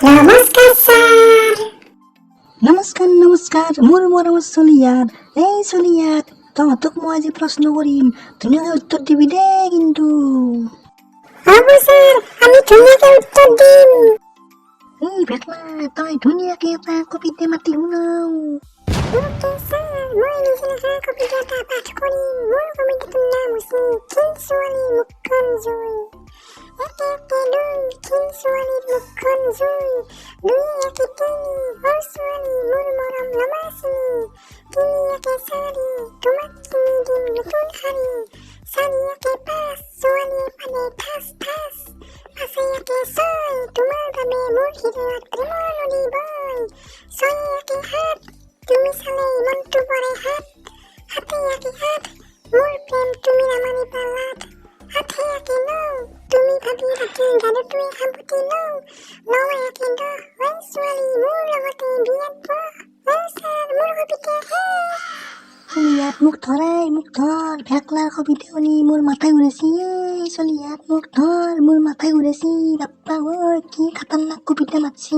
নমস্কাৰ ছাৰ। নমস্কাৰ মোৰ মৰমৰ চলিয়াত। এই চলিয়াত, তহঁতক মই আজি প্ৰশ্ন কৰিম, ধুনীয়াকে উত্তৰ দিবি দেই কিন্তু। হ'ব ছাৰ, আমি ধুনীয়াকে উত্তৰ দিম। এই ভেকলা, তই ধুনীয়াকে এটা কবিতা মাতি শুনাও। ওকে ছাৰ, মই নিচিনাকৈ কবিতা এটা পাঠ কৰিম। মোৰ কবিতাটোৰ নাম হৈছে ক্ষীণ ছোৱালী মুখখন জুই। একে একে দুই, ক্ষীণ ছোৱালীৰ মুখখন জুই। দুই একে তিনি, অ ছোৱালী মোৰ মৰম নমাচিনি। তিনি একে চাৰি, তোমাক কিনি দিম নতুন শাৰী। চাৰি একে পাঁচ, ছোৱালীয়ে পালে ঠাচ ঠাচ। পাঁচে একে ছয়, তোমাৰ বাবে মোৰ হৃদয়ত প্ৰেমৰ নদী বয়। ছয়ে একে সাত, তুমি চালে মনটো পৰে হাত। সাতে একে আঠ, মোৰ প্ৰেম তুমি নামানিবা লাট। আঠে একে ন, তুমি ভাবি ৰাতি গাৰুটোৱে সাবটি লওঁ। নৱে একে দহ, ঐ ছোৱালী মোৰ লগতে বিয়াত বহ। ঐ ছাৰ, মোৰ কবিতা শেষ। চলিয়াত মোক ধৰাই, মোক ধৰ। ভেকলাৰ কবিতা শুনি মোৰ মাথাই ঘূৰাইছি। এই চলিয়াত মোক ধৰ, মোৰ মাথাই ঘূৰাইছি। বাপ্পা ঐ, কি খাতাৰনাক কবিতা মাতছি।